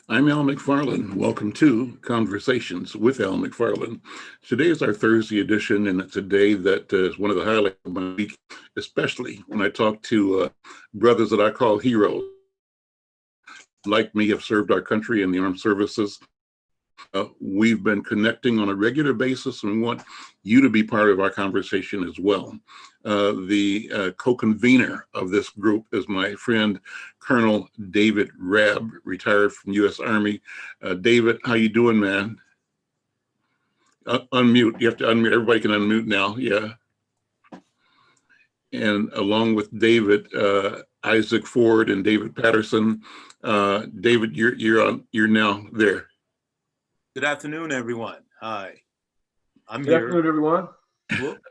I'm Al McFarlane. Welcome to Conversations with Al McFarlane. Today is our Thursday edition, and it's a day that is one of the highlights of my week, especially when I talk to brothers that I call heroes. Like me, have served our country in the armed services. We've been connecting on a regular basis, and we want you to be part of our conversation as well. The co-convener of this group is my friend Colonel David Rabb, retired from U.S. Army. David, how you doing, man? Unmute. You have to unmute. Everybody can unmute now. Yeah. And along with David, Isaac Ford and David Patterson. David, you're now there. Good afternoon, everyone. Hi, I'm here. Good afternoon, everyone. Whoop.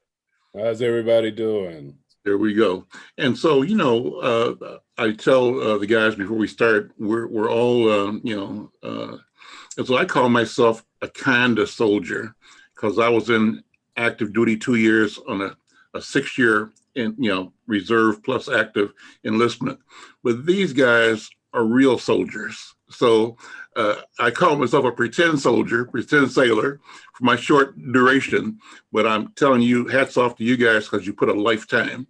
How's everybody doing? There we go. And so, I tell the guys before we start, we're all, and so I call myself a kind of soldier because I was in active duty 2 years on a 6-year, reserve plus active enlistment. But these guys are real soldiers. So I call myself a pretend soldier, pretend sailor for my short duration, but I'm telling you, hats off to you guys because you put a lifetime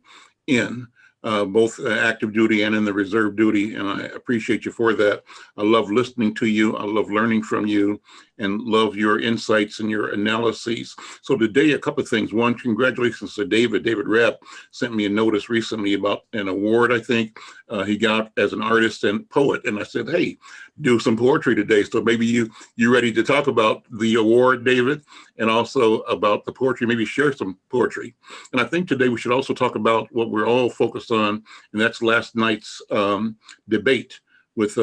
in both active duty and in the reserve duty, and I appreciate you for that. I love listening to you. I love learning from you and love your insights and your analyses. So today, a couple of things. One, congratulations to David. David Rapp sent me a notice recently about an award, I think, he got as an artist and poet. And I said, hey, do some poetry today. So maybe you ready to talk about the award, David, and also about the poetry, maybe share some poetry. And I think today we should also talk about what we're all focused on, and that's last night's debate with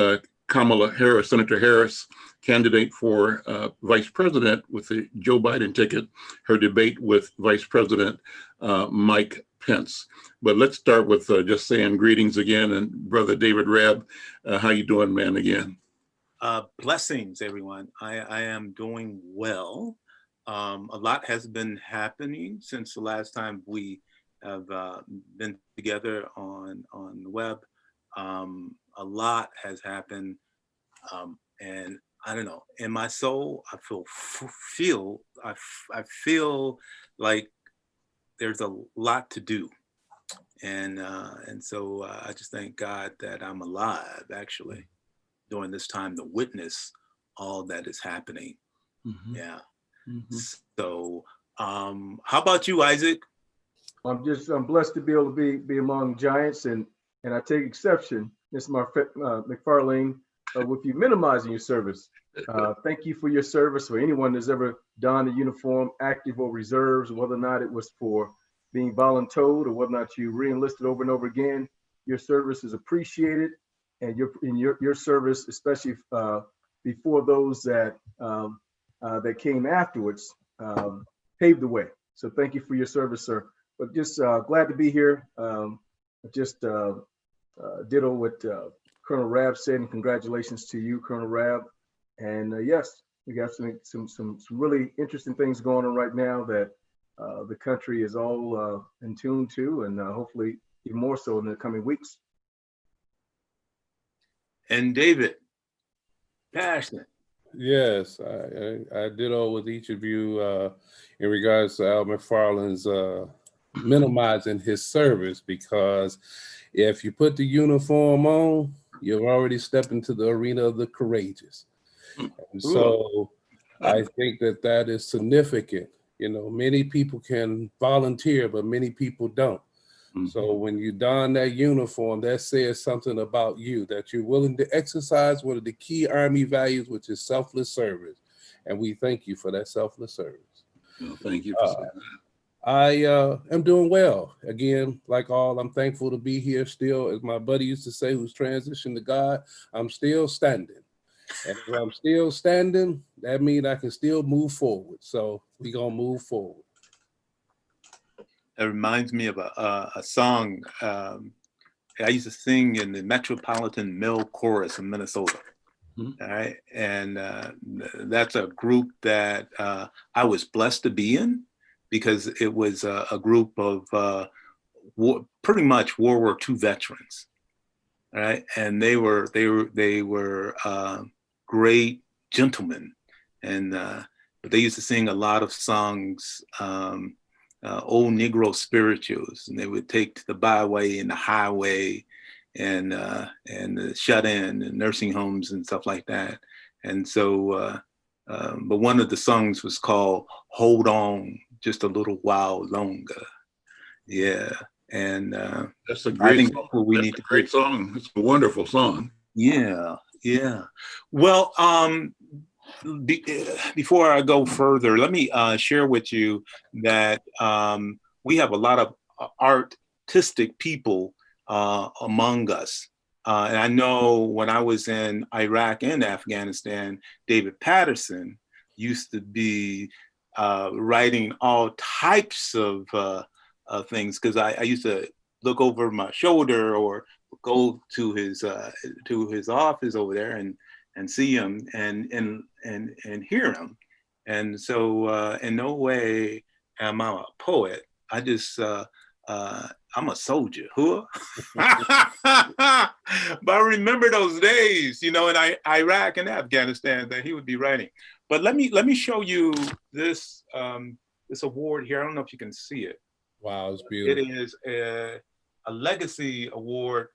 Kamala Harris, Senator Harris, candidate for vice president with the Joe Biden ticket, her debate with Vice President Mike Pence. But let's start with just saying greetings again. And Brother David Rabb, how you doing, man, again? Blessings, everyone. I am doing well. A lot has been happening since the last time we have been together on the web. A lot has happened. And I don't know, in my soul, I feel like there's a lot to do. And so I just thank God that I'm alive, actually, during this time to witness all that is happening. Mm-hmm. Yeah. Mm-hmm. So how about you, Isaac? I'm blessed to be able to be among giants, and I take exception, Mr. McFarlane, with you minimizing your service. Thank you for your service. For anyone that's ever donned a uniform, active or reserves, whether or not it was for being voluntold or whether or not you re-enlisted over and over again, your service is appreciated, and your service, especially before those that came afterwards, paved the way. So thank you for your service, sir. But just glad to be here. Ditto what Colonel Rabb said, and congratulations to you, Colonel Rabb. And yes, we got some really interesting things going on right now that the country is all in tune to, and hopefully even more so in the coming weeks. And David, passionate. Yes, I ditto with each of you in regards to Al McFarlane's minimizing his service, because if you put the uniform on, you've already stepped into the arena of the courageous. And so I think that is significant. Many people can volunteer, but many people don't. Mm-hmm. So when you don that uniform, that says something about you, that you're willing to exercise one of the key Army values, which is selfless service. And we thank you for that selfless service. Well, thank you for saying that. I am doing well. Again, like all, I'm thankful to be here still. As my buddy used to say, who's transitioned to God, I'm still standing. And if I'm still standing, that means I can still move forward. So we're going to move forward. It reminds me of a song I used to sing in the Metropolitan Mill Chorus in Minnesota. Mm-hmm. All right. And that's a group that I was blessed to be in, because it was a group of pretty much World War II veterans. All right. And they were great gentlemen, and but they used to sing a lot of songs, old Negro spirituals, and they would take to the byway and the highway, and the shut-in and nursing homes and stuff like that. And so, but one of the songs was called "Hold On Just a Little While Longer." Yeah, and That's a I great think song. that's what we That's need a to great song. It's a wonderful song. Yeah, yeah. Well, before I go further, let me share with you that we have a lot of artistic people among us. And I know when I was in Iraq and Afghanistan, David Patterson used to be writing all types of things, because I used to look over my shoulder or go to his office over there and see him and hear him. And so in no way am I a poet. I just I'm a soldier. Huh? But I remember those days, in Iraq and Afghanistan, that he would be writing. But let me show you this this award here. I don't know if you can see it. Wow, it's beautiful. It is a legacy award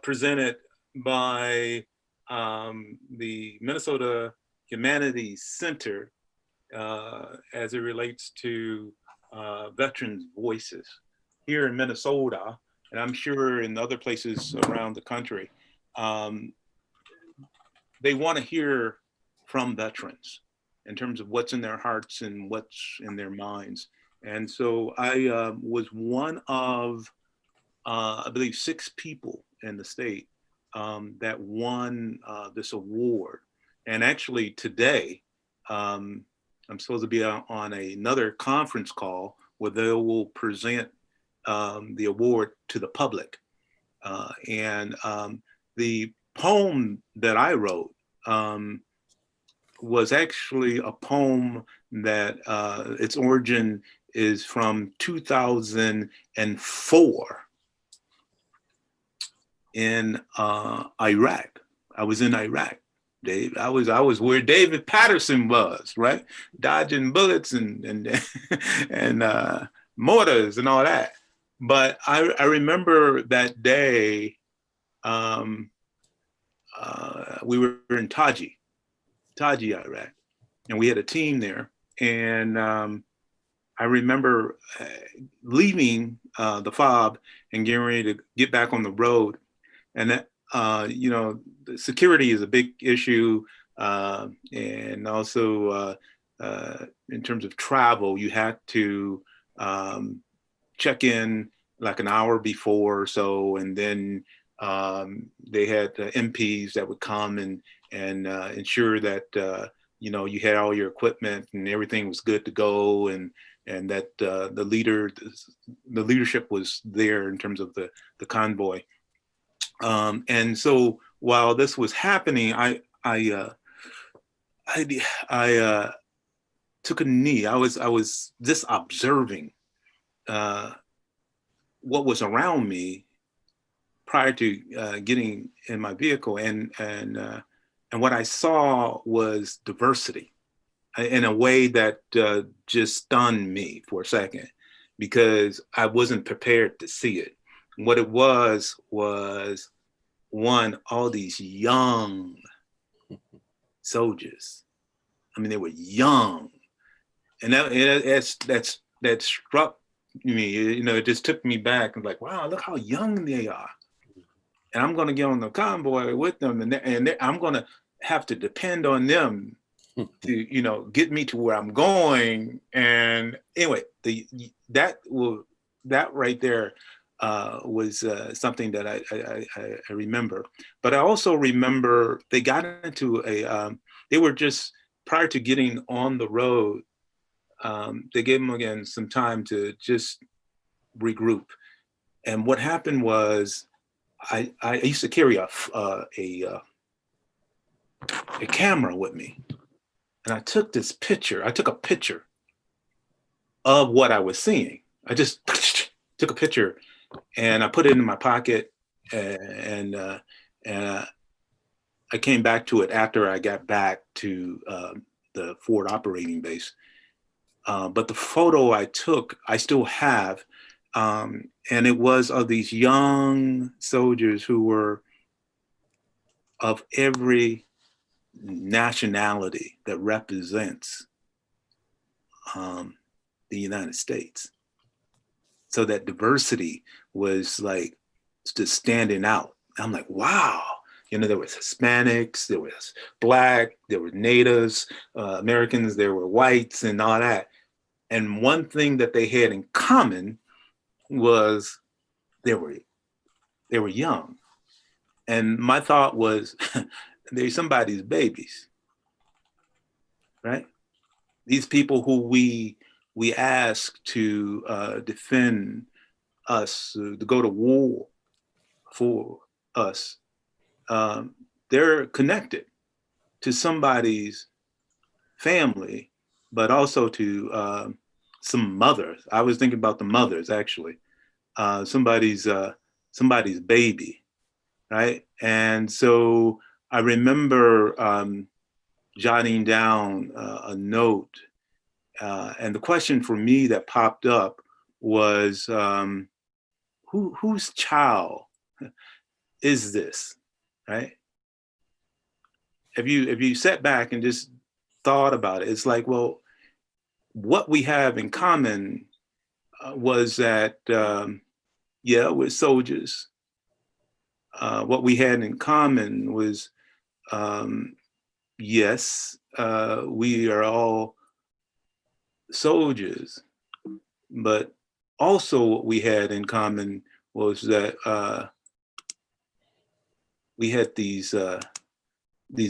presented by the Minnesota Humanities Center as it relates to veterans' voices here in Minnesota, and I'm sure in other places around the country. They want to hear from veterans in terms of what's in their hearts and what's in their minds. And so I was one of, I believe, 6 people in the state that won this award. And actually today, I'm supposed to be on another conference call where they will present the award to the public. And the poem that I wrote was actually a poem that its origin is from 2004 in Iraq. I was in Iraq, Dave. I was where David Patterson was, right? Dodging bullets and mortars and all that. But I remember that day we were in Taji, Iraq, and we had a team there. And I remember leaving the FOB and getting ready to get back on the road. And that, the security is a big issue. And also in terms of travel, you had to check in like an hour before or so. And then they had MPs that would come and ensure that, you had all your equipment and everything was good to go. And that the leadership was there in terms of the convoy. And so while this was happening, I took a knee. I was just observing what was around me prior to getting in my vehicle, and what I saw was diversity in a way that just stunned me for a second, because I wasn't prepared to see it. What it was one, all these young soldiers. I mean, they were young, and that struck me. It just took me back and like, wow, look how young they are. And I'm going to get on the convoy with them, and I'm going to have to depend on them to get me to where I'm going. And anyway, that right there was something that I remember. But I also remember they got into they were just, prior to getting on the road, they gave them again some time to just regroup. And what happened was, I used to carry a camera with me, and I took a picture of what I was seeing. I just took a picture and I put it in my pocket, and I came back to it after I got back to the Ford operating base. But the photo I took, I still have, and it was of these young soldiers who were of every nationality that represents the United States. So that diversity was like just standing out. I'm like, wow. You know, there was Hispanics, there was Black, there were Natives, Americans, there were whites and all that. And one thing that they had in common was they were young. And my thought was, they're somebody's babies, right? These people who we ask to defend us, to go to war for us, they're connected to somebody's family, but also to some mothers. I was thinking about the mothers, actually. Somebody's baby, right? And so I remember jotting down a note, and the question for me that popped up was, whose child is this, right? If you sat back and just thought about it, it's like, well, what we have in common was that, yeah, we're soldiers. What we had in common was, yes, we are all soldiers, but also what we had in common was that we had these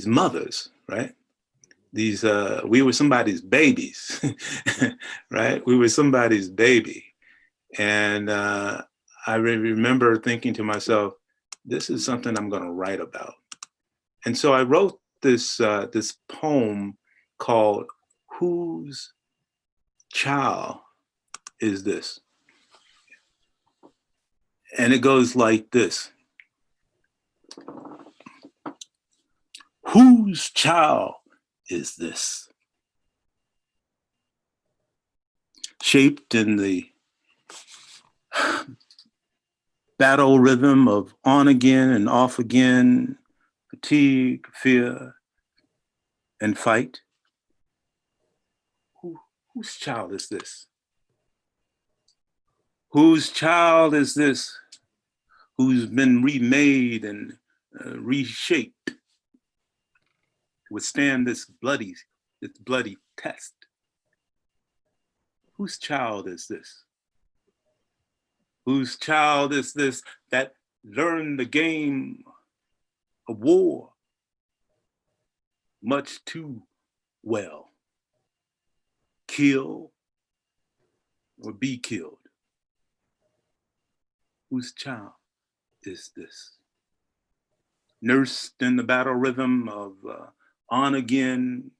mothers, right? These we were somebody's babies, right? We were somebody's baby, and I remember thinking to myself, this is something I'm going to write about. And so I wrote this this poem called "Whose Child Is This?" And it goes like this: Whose child is this? Shaped in the battle rhythm of on again and off again, fatigue, fear, and fight. Whose child is this? Whose child is this who's been remade and reshaped to withstand this bloody test? Whose child is this? Whose child is this that learned the game of war much too well? Kill or be killed? Whose child is this? Nursed in the battle rhythm of on again,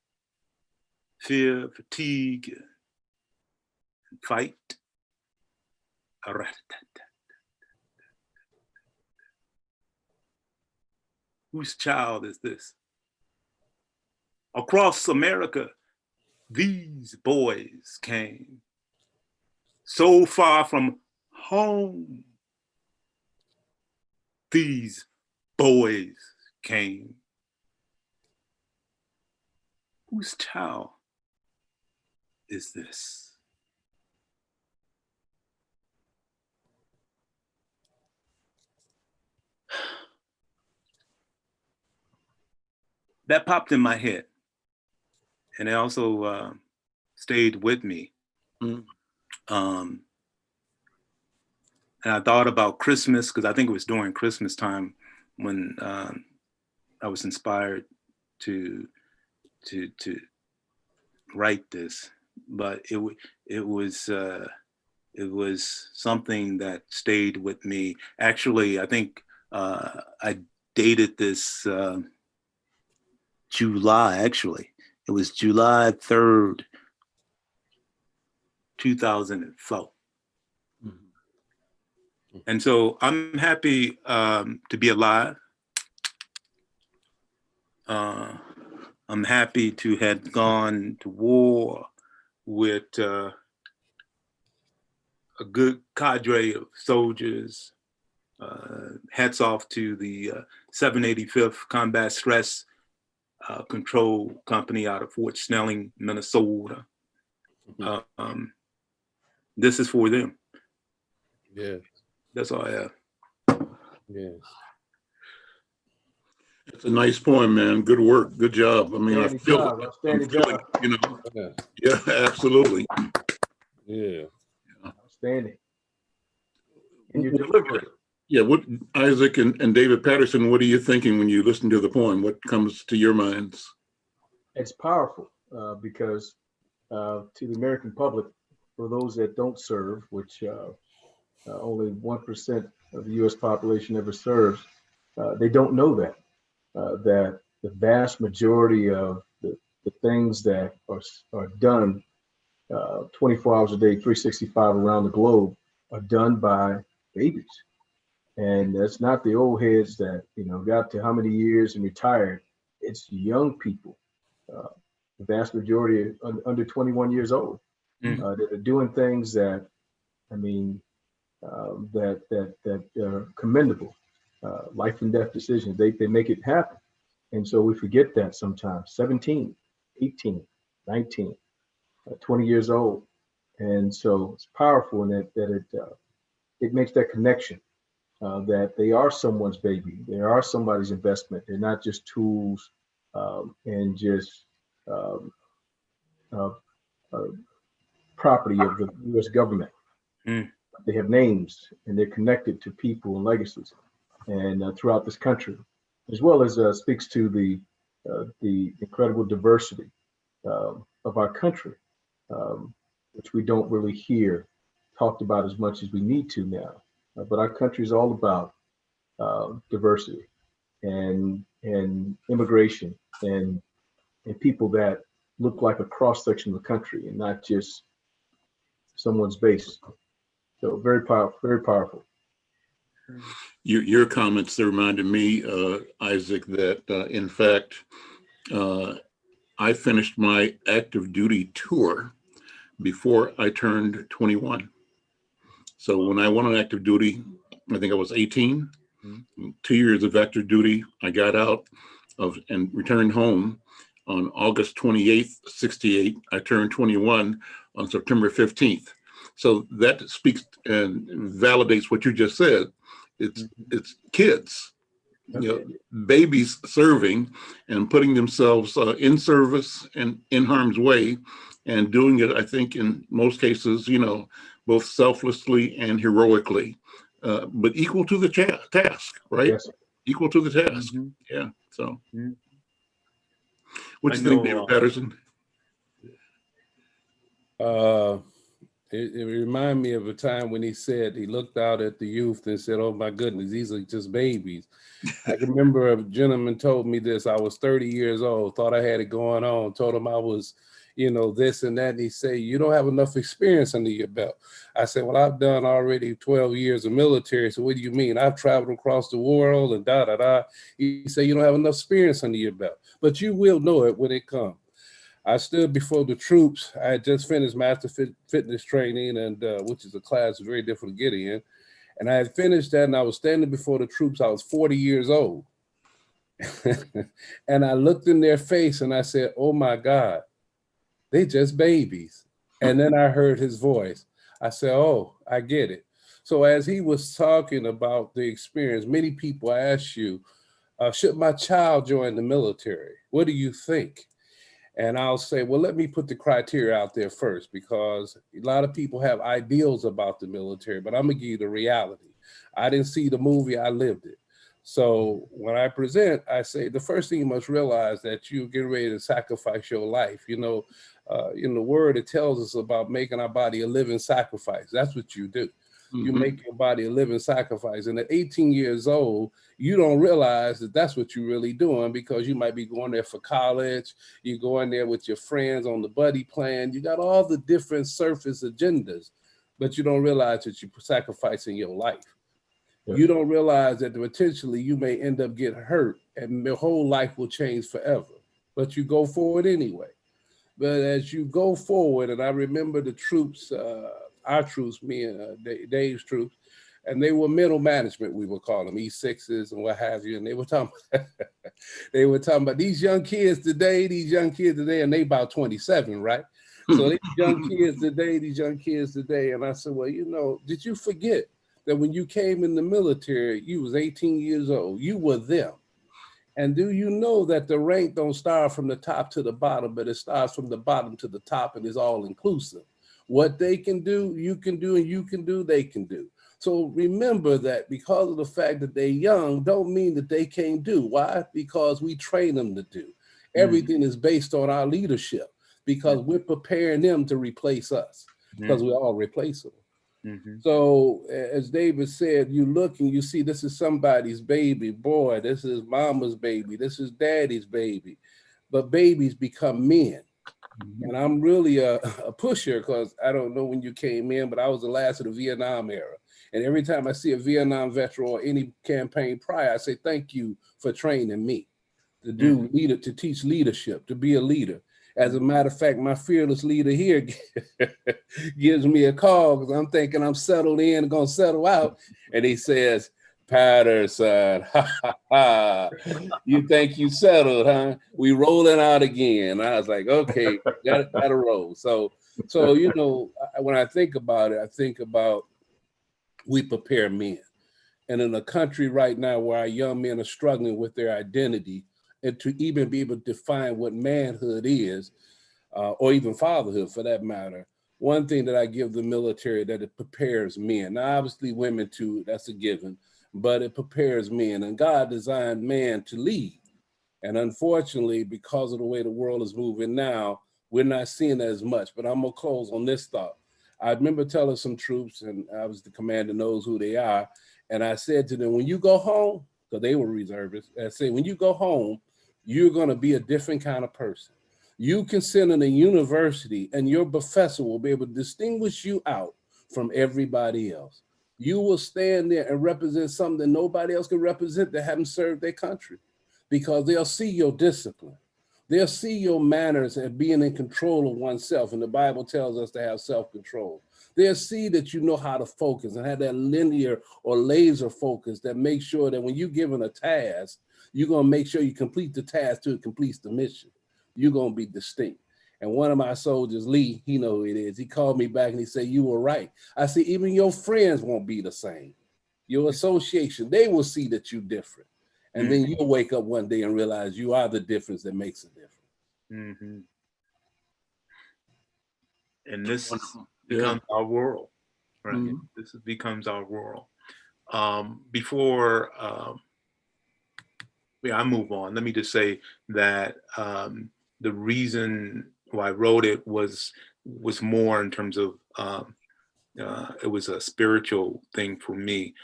fear, fatigue, and fight. Whose child is this? Across America, these boys came, so far from home. These boys came. Whose child is this? That popped in my head, and it also stayed with me. And I thought about Christmas, because I think it was during Christmas time when I was inspired to write this. But it was something that stayed with me. Actually, I think I dated this July. Actually, it was July 3rd, 2004. And so I'm happy to be alive. I'm happy to have gone to war with a good cadre of soldiers. Hats off to the 785th Combat Stress Control Company out of Fort Snelling, Minnesota. This is for them. Yeah. That's all I have. Yes. It's a nice poem, man. Good work. Good job. I mean, Outstanding job. Outstanding job. you know, Yeah. yeah, absolutely. Yeah. Outstanding. And you deliver it. Yeah, what Isaac and David Patterson, what are you thinking when you listen to the poem? What comes to your minds? It's powerful because to the American public, for those that don't serve, which only 1% of the U.S. population ever serves, they don't know that the vast majority of the things that are done 24 hours a day, 365 around the globe are done by babies. And that's not the old heads that, got to how many years and retired. It's young people, the vast majority under 21 years old, that are doing things that, I mean, that are commendable, life and death decisions. They make it happen. And so we forget that sometimes. 17, 18, 19, 20 years old. And so it's powerful in that it makes that connection. That they are someone's baby, they are somebody's investment. They're not just tools and just um, uh, uh, property of the U.S. government. They have names and they're connected to people and legacies, and throughout this country, as well as speaks to the incredible diversity of our country, which we don't really hear talked about as much as we need to now. But our country is all about diversity and immigration and people that look like a cross section of the country and not just someone's base. So very powerful, very powerful. Your comments reminded me, Isaac, that in fact, I finished my active duty tour before I turned 21. So when I went on active duty, I think I was 18. 2 years of active duty. I got out of and returned home on August 28th, 68. I turned 21 on September 15th. So that speaks and validates what you just said. It's kids, babies serving and putting themselves in service and in harm's way, and doing it, I think, in most cases, both selflessly and heroically, but equal to the task, right? Yes. Equal to the task. Yeah. So, what do you think, David Patterson? It reminded me of a time when he said he looked out at the youth and said, "Oh my goodness, these are just babies." I can remember a gentleman told me this. I was 30 years old, thought I had it going on, told him I was, this and that. And he said, "You don't have enough experience under your belt." I said, "Well, I've done already 12 years of military. So what do you mean? I've traveled across the world and da, da, da." He said, "You don't have enough experience under your belt, but you will know it when it comes." I stood before the troops. I had just finished master fitness training, and which is a class very difficult to get in. And I had finished that, and I was standing before the troops. I was 40 years old. And I looked in their face and I said, "Oh my God, they just babies." And then I heard his voice. I said, "Oh, I get it." So as he was talking about the experience, many people ask you, should my child join the military? What do you think? And I'll say, well, let me put the criteria out there first, because a lot of people have ideals about the military, but I'm gonna give you the reality. I didn't see the movie, I lived it. So when I present, I say, the first thing you must realize that you're getting ready to sacrifice your life. In the word, it tells us about making our body a living sacrifice. That's what you do. You make your body a living sacrifice. And at 18 years old, you don't realize that that's what you're really doing, because you might be going there for college. You're going there with your friends on the buddy plan. You got all the different surface agendas, but you don't realize that you're sacrificing your life. You don't realize that potentially you may end up getting hurt and your whole life will change forever, but you go forward anyway. But as you go forward, and I remember the troops, our troops, me and Dave's troops, and they were middle management, we would call them E6s and what have you. And they were talking, they were talking about these young kids today, and they about 27, right? So these young kids today, and I said, well, you know, did you forget that when you came in the military, you was 18 years old, you were them. And do you know that the rank don't start from the top to the bottom, but it starts from the bottom to the top and is all inclusive. What they can do, you can do, and you can do, they can do. So remember that because of the fact that they're young, don't mean that they can't do. Why? Because we train them to do. Everything is based on our leadership because we're preparing them to replace us because we're all replaceable. So as David said, you look and you see this is somebody's baby. Boy, this is mama's baby. This is daddy's baby. But babies become men. And I'm really a pusher because I don't know when you came in, but I was the last of the Vietnam era. And every time I see a Vietnam veteran or any campaign prior, I say, thank you for training me to do leader, to teach leadership, to be a leader. As a matter of fact, my fearless leader here gives me a call because I'm thinking I'm settled in and gonna settle out. And he says, Patterson, you think you settled, huh? We rolling out again. I was like, okay, gotta roll. So, you know, when I think about it, I think about we prepare men. And in a country right now where our young men are struggling with their identity, and to even be able to define what manhood is, or even fatherhood for that matter, one thing that I give the military that it prepares men. Now, obviously women too, that's a given, but it prepares men. And God designed man to lead. And unfortunately, because of the way the world is moving now, we're not seeing that as much. But I'm gonna close on this thought. I remember telling some troops, and I was the commander, knows who they are, and I said to them, when you go home, because they were reservists, I said, when you go home, you're going to be a different kind of person. You can sit in a university and your professor will be able to distinguish you out from everybody else. You will stand there and represent something that nobody else can represent that haven't served their country, because they'll see your discipline. They'll see your manners and being in control of oneself. And the Bible tells us to have self-control. They'll see that you know how to focus and have that linear or laser focus that makes sure that when you're given a task, you're going to make sure you complete the task till it completes the mission. You're going to be distinct. And one of my soldiers, Lee, he know who it is. He called me back and he said, you were right. I said, even your friends won't be the same. Your association, they will see that you're different. And then you'll wake up one day and realize you are the difference that makes a difference. And this becomes our world, right? This becomes our world. Before I move on, let me just say that the reason why I wrote it was more in terms of it was a spiritual thing for me,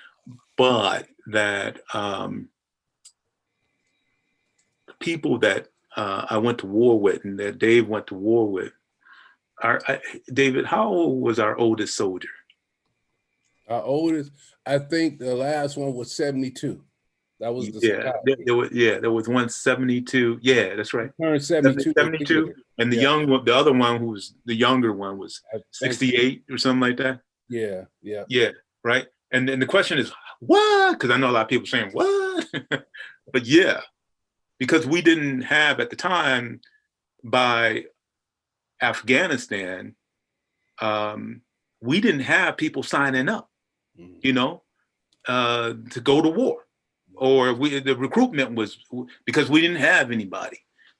but that people that I went to war with and that Dave went to war with, David, how old was our oldest soldier? Our oldest, I think the last one was 72. That was the there was one 72. Yeah, that's right. 72. 72. And the young one, the other one who was the younger one was 68 or something like that. Yeah. Right. And then the question is, what? Because I know a lot of people saying, what? But yeah, because we didn't have at the time by Afghanistan, we didn't have people signing up, you know, to go to war, or the recruitment was because we didn't have anybody.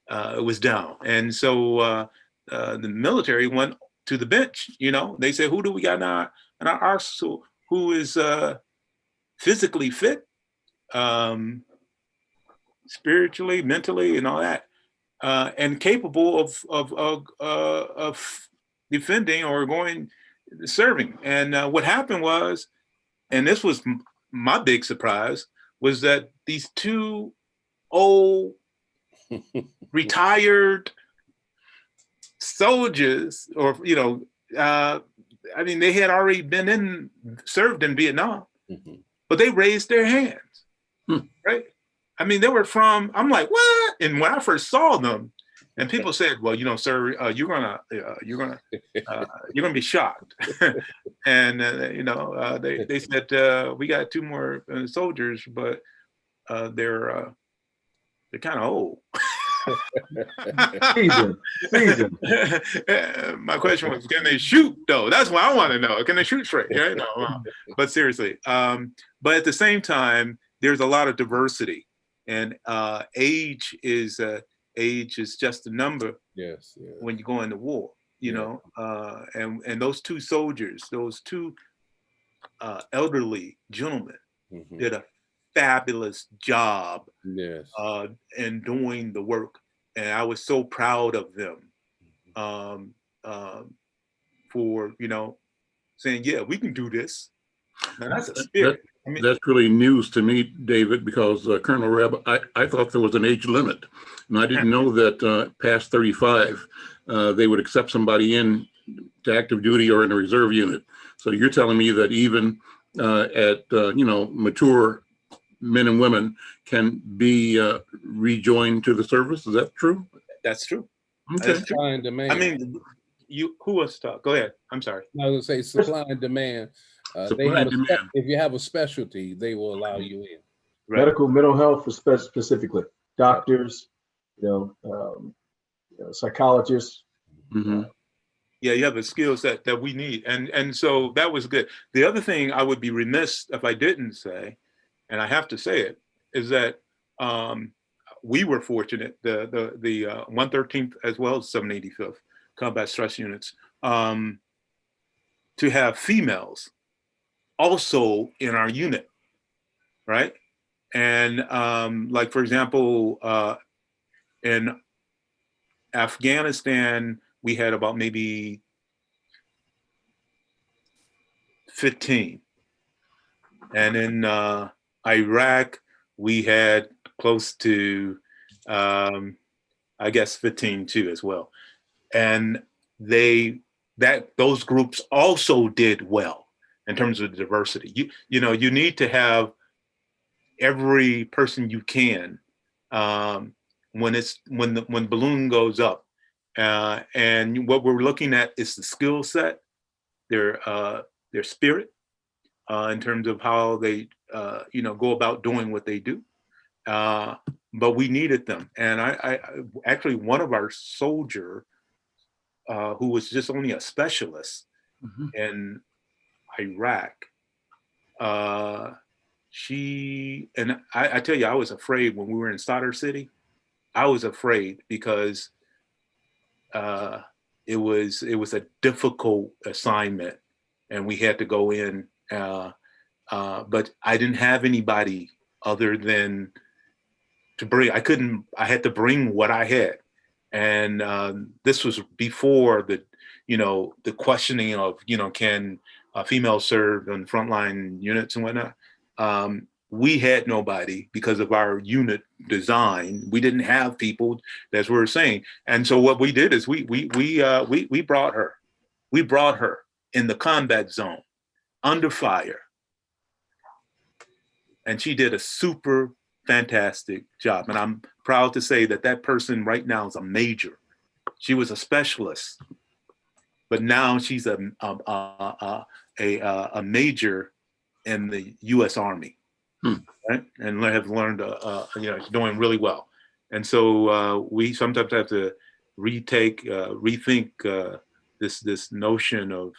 It was down, and so the military went to the bench. You know, they said, "Who do we got in our arsenal? Who is physically fit, spiritually, mentally, and all that, and capable of defending or serving?" And what happened was, and this was my big surprise, was that these two old retired soldiers, or I mean, they had already served in Vietnam, but they raised their hands, right? I mean, they were from, I'm like, what? And when I first saw them, and people said, well, you know, sir, you're gonna be shocked. And you know, they said we got 2 more soldiers, but they're kind of old. Season. My question was, can they shoot though? That's what I want to know. Can they shoot straight? Yeah, no. But seriously, but at the same time, there's a lot of diversity, and age is just a number. Yes. When you go into war, you know, and those 2 soldiers, those 2 elderly gentlemen, did a fabulous job. Yes. In doing the work, and I was so proud of them for, you know, saying, yeah, we can do this. Now that's a spirit. That's really news to me, David, because Colonel Reb, I thought there was an age limit, and I didn't know that past 35, they would accept somebody in to active duty or in a reserve unit. So you're telling me that even at you know, mature men and women can be rejoined to the service. Is that true? That's true. Okay. That's true. Supply and demand. I mean, who wants to talk? Go ahead. I'm sorry. I was gonna say supply and demand. If you have a specialty, they will allow you in. Right. Medical, mental health, specifically doctors, you know, psychologists. Mm-hmm. Yeah, you have a skill set that we need, and so that was good. The other thing I would be remiss if I didn't say, and I have to say it, is that we were fortunate, the 113th as well as 785th Combat Stress Units, to have females also in our unit, right? And like, for example, in Afghanistan, we had about maybe 15. And in Iraq, we had close to, I guess, 15 too as well. And those groups also did well in terms of diversity. You know, you need to have every person you can when balloon goes up. And what we're looking at is the skill set, their spirit, in terms of how they you know, go about doing what they do. But we needed them. And I actually, one of our soldier who was just only a specialist in Iraq, I tell you, I was afraid when we were in Sadr City. I was afraid because it was a difficult assignment, and we had to go in. But I didn't have anybody other than to bring. I had to bring what I had, and this was before the questioning of, can females serve on frontline units and whatnot. We had nobody because of our unit design. We didn't have people, as we were saying. And so what we did is we brought her. We brought her in the combat zone, under fire. And she did a super fantastic job. And I'm proud to say that person right now is a major. She was a specialist, but now she's a major in the U.S. Army. Right? And have learned, doing really well. And so we sometimes have to rethink this notion of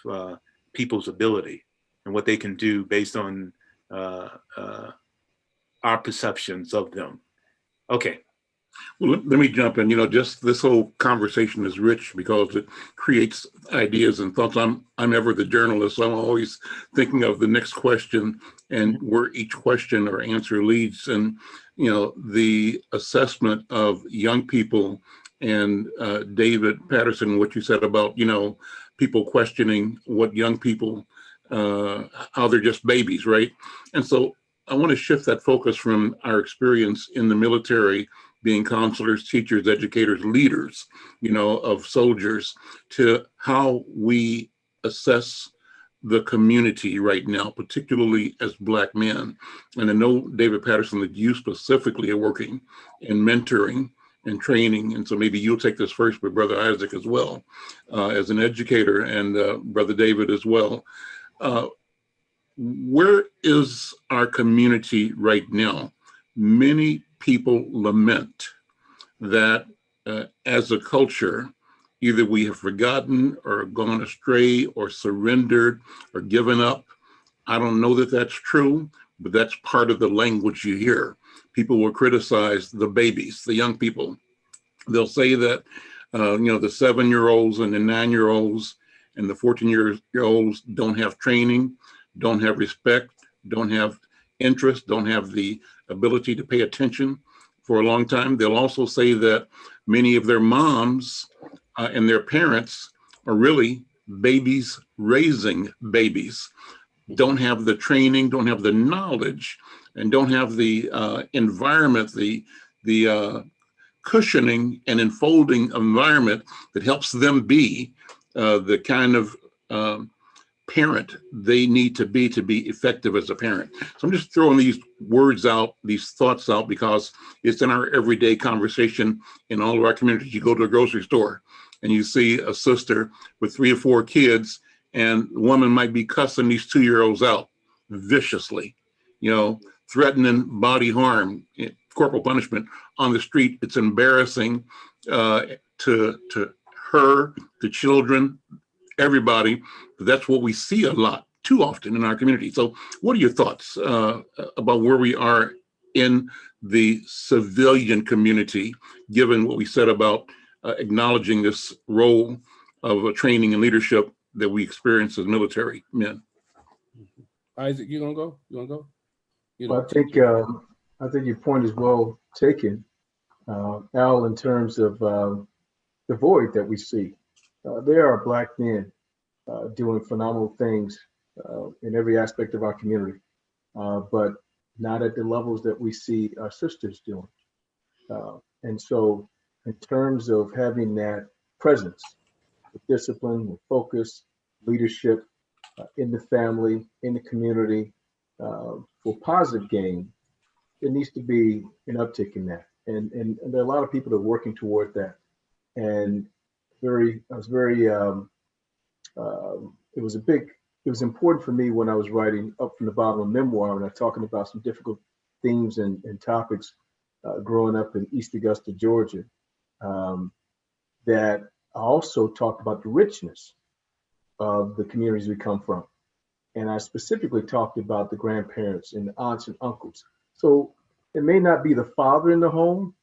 people's ability and what they can do based on our perceptions of them. Okay. Well, let me jump in. Just this whole conversation is rich because it creates ideas and thoughts. I'm ever the journalist, so I'm always thinking of the next question and where each question or answer leads. And, the assessment of young people and David Patterson, what you said about, people questioning what young people, how they're just babies, right? And so I want to shift that focus from our experience in the military, being counselors, teachers, educators, leaders, of soldiers, to how we assess the community right now, particularly as Black men. And I know, David Patterson, that you specifically are working in mentoring and training. And so maybe you'll take this first with Brother Isaac as well, as an educator, and Brother David as well. Where is our community right now? Many people lament that as a culture, either we have forgotten or gone astray or surrendered or given up. I don't know that that's true, but that's part of the language you hear. People will criticize the babies, the young people. They'll say that, the 7-year-olds and the 9-year-olds and the 14-year-olds don't have training, don't have respect, don't have interest, don't have the ability to pay attention for a long time. They'll also say that many of their moms and their parents are really babies raising babies, don't have the training, don't have the knowledge, and don't have the environment, the cushioning and enfolding environment that helps them be the kind of parent they need to be effective as a parent. So I'm just throwing these words out, these thoughts out, because it's in our everyday conversation in all of our communities. You go to a grocery store and you see a sister with 3 or 4 kids, and the woman might be cussing these 2-year-olds out viciously, threatening body harm, corporal punishment on the street. It's embarrassing to her, to children, everybody. But that's what we see a lot, too often in our community. So what are your thoughts about where we are in the civilian community, given what we said about acknowledging this role of training and leadership that we experience as military men? Isaac, you gonna go? Well, I think your point is well taken, Al, in terms of the void that we see. There are Black men doing phenomenal things in every aspect of our community, but not at the levels that we see our sisters doing. And so in terms of having that presence, with discipline, with focus, leadership in the family, in the community, for positive gain, there needs to be an uptick in that. And there are a lot of people that are working toward that. And it was important for me when I was writing Up From the Bottom of memoir, and I'm talking about some difficult themes and topics growing up in East Augusta, Georgia, that I also talked about the richness of the communities we come from. And I specifically talked about the grandparents and the aunts and uncles. So it may not be the father in the home,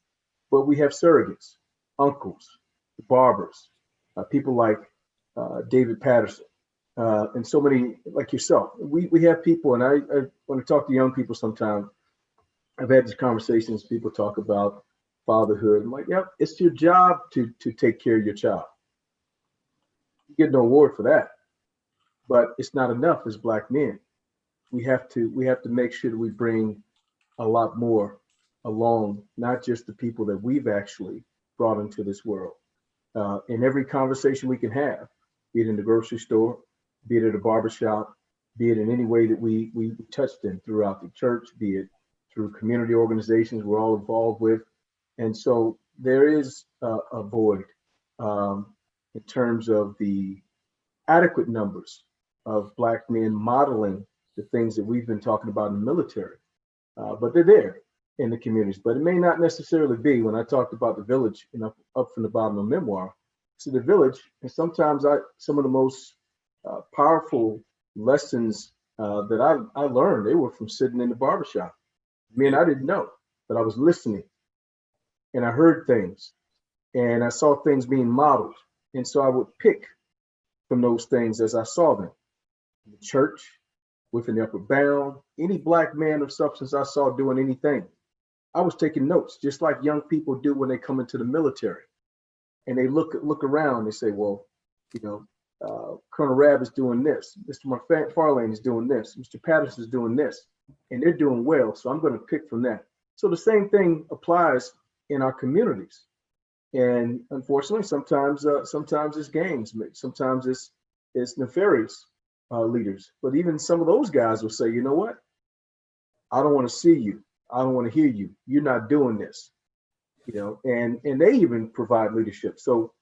but we have surrogates, uncles, barbers, people like David Patterson, and so many like yourself. We have people, and I want to talk to young people sometimes. I've had these conversations, people talk about fatherhood. I'm like, yep, it's your job to take care of your child. You get no award for that, but it's not enough as Black men. We have to make sure that we bring a lot more along, not just the people that we've actually brought into this world. In every conversation we can have, be it in the grocery store, be it at a barbershop, be it in any way that we touched in throughout the church, be it through community organizations we're all involved with. And so there is a void in terms of the adequate numbers of Black men modeling the things that we've been talking about in the military, but they're there in the communities. But it may not necessarily be. When I talked about the village, Up From the Bottom of memoir, to the village, and sometimes some of the most powerful lessons that I learned, they were from sitting in the barbershop. Men I didn't know, but I was listening, and I heard things, and I saw things being modeled, and so I would pick from those things as I saw them. In the church, within the Upper Bound, any Black man of substance I saw doing anything, I was taking notes, just like young people do when they come into the military. And they look around, they say, well, Colonel Rabb is doing this, Mr. McFarlane is doing this, Mr. Patterson is doing this, and they're doing well, so I'm going to pick from that. So the same thing applies in our communities. And unfortunately, sometimes it's games, sometimes it's nefarious. leaders. But even some of those guys will say, you know what? I don't want to see you. I don't want to hear you. You're not doing this. And they even provide leadership. So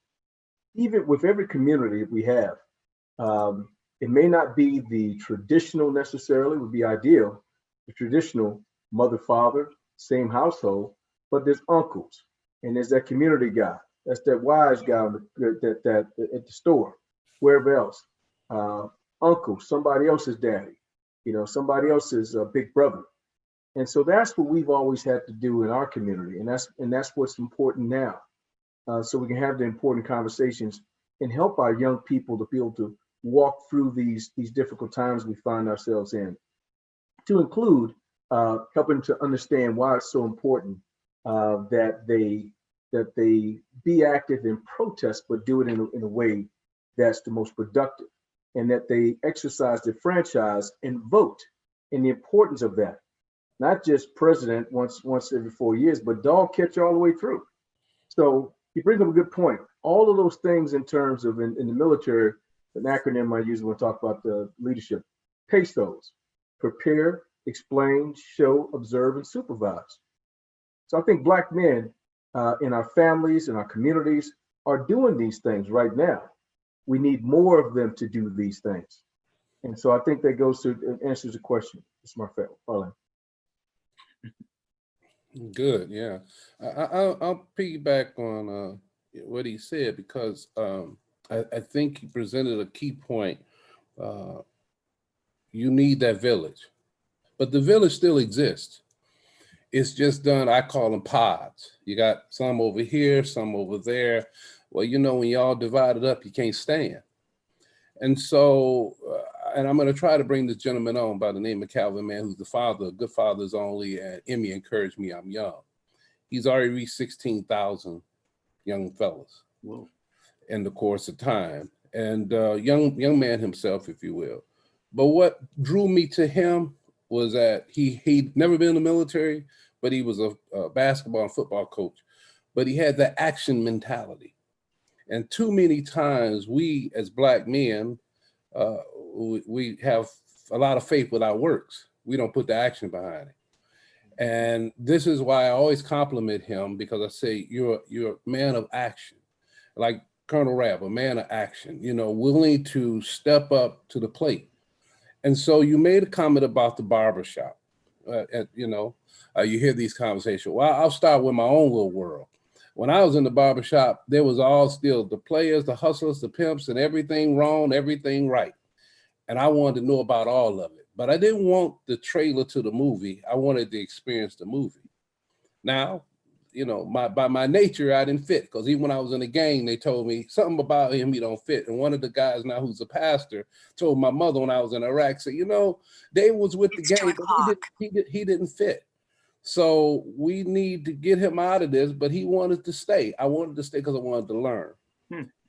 even with every community we have, it may not be the traditional necessarily, would be ideal, the traditional mother, father, same household, but there's uncles and there's that community guy. That's that wise guy that at the store, wherever else. Uncle, somebody else's daddy, somebody else's big brother. And so that's what we've always had to do in our community. And that's what's important now. So we can have the important conversations and help our young people to be able to walk through these difficult times we find ourselves in, to include helping to understand why it's so important that they be active in protest, but do it in a way that's the most productive, and that they exercise their franchise and vote, and the importance of that. Not just president once every 4 years, but dog catcher all the way through. So you bring up a good point. All of those things in terms of in the military, an acronym I use when I talk about the leadership, PACE those: prepare, explain, show, observe, and supervise. So I think Black men in our families, in our communities, are doing these things right now. We need more of them to do these things. And so I think that goes to answers the question. It's McFarlane. Good, yeah. I'll piggyback on what he said, because I think he presented a key point. You need that village, but the village still exists. It's just done, I call them pods. You got some over here, some over there. Well, when y'all divided up, you can't stand. And so, and I'm going to try to bring this gentleman on by the name of Calvin Mann, who's the father of Good Fathers Only, and Emmy encouraged me, I'm young. He's already reached 16,000 young fellas. Whoa. In the course of time. And young man himself, if you will. But what drew me to him was that he'd never been in the military, but he was a basketball and football coach. But he had that action mentality. And too many times we as Black men, we have a lot of faith with our works. We don't put the action behind it. And this is why I always compliment him, because I say, you're a man of action. Like Colonel Rabb, a man of action, willing to step up to the plate. And so you made a comment about the barbershop. You hear these conversations. Well, I'll start with my own little world. When I was in the barbershop, there was all still the players, the hustlers, the pimps, and everything wrong, everything right. And I wanted to know about all of it. But I didn't want the trailer to the movie. I wanted to experience the movie. Now, by my nature, I didn't fit, because even when I was in the gang, they told me something about him, he don't fit. And one of the guys now who's a pastor told my mother when I was in Iraq, said, Dave was with the gang, but he didn't fit. So we need to get him out of this, but he wanted to stay. I wanted to stay because I wanted to learn.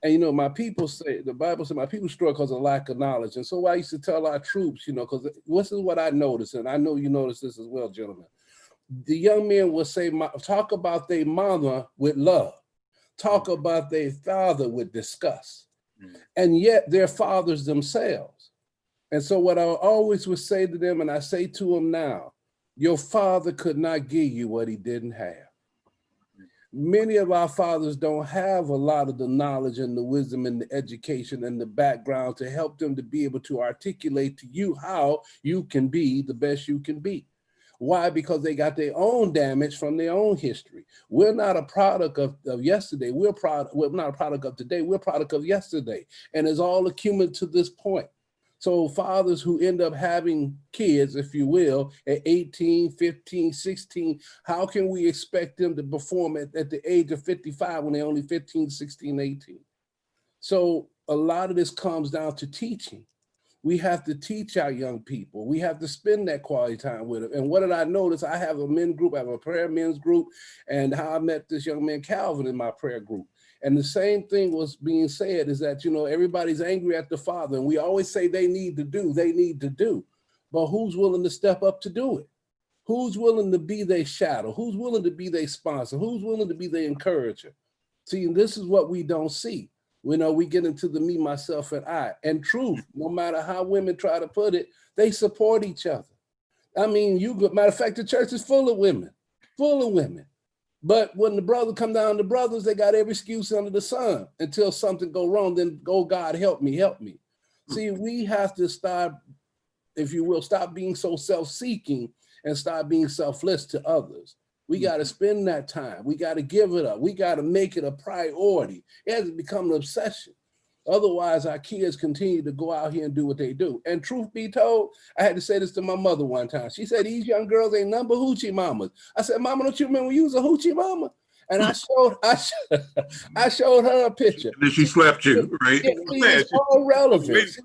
And my people say, the Bible said, my people struggle because of lack of knowledge. And so I used to tell our troops, because this is what I noticed, and I know you notice this as well, gentlemen. The young men will say, talk about their mama with love, talk about their father with disgust, and yet they're fathers themselves. And so what I always would say to them, and I say to them now, your father could not give you what he didn't have. Many of our fathers don't have a lot of the knowledge and the wisdom and the education and the background to help them to be able to articulate to you how you can be the best you can be. Why? Because they got their own damage from their own history. We're not a product of yesterday. We're not a product of today. We're a product of yesterday. And it's all accumulated to this point. So fathers who end up having kids, if you will, at 18, 15, 16, how can we expect them to perform at the age of 55 when they're only 15, 16, 18? So a lot of this comes down to teaching. We have to teach our young people. We have to spend that quality time with them. And what did I notice? I have a men group, I have a prayer men's group, and how I met this young man, Calvin, in my prayer group. And the same thing was being said is that, everybody's angry at the father, and we always say they need to do, but who's willing to step up to do it? Who's willing to be their shadow? Who's willing to be their sponsor? Who's willing to be their encourager? See, this is what we don't see. We know we get into the me, myself, and I. And truth, no matter how women try to put it, they support each other. I mean, matter of fact, the church is full of women. But when the brothers come down to brothers, they got every excuse under the sun until something go wrong. Then go, God, help me. See, we have to start, if you will, stop being so self-seeking and start being selfless to others. We got to spend that time. We got to give it up. We got to make it a priority. It has become an obsession. Otherwise, our kids continue to go out here and do what they do. And truth be told, I had to say this to my mother one time. She said, these young girls ain't nothing but hoochie mamas. I said, Mama, don't you remember when you was a hoochie mama? And I showed her a picture. And then she slapped you, right? It's all relevant.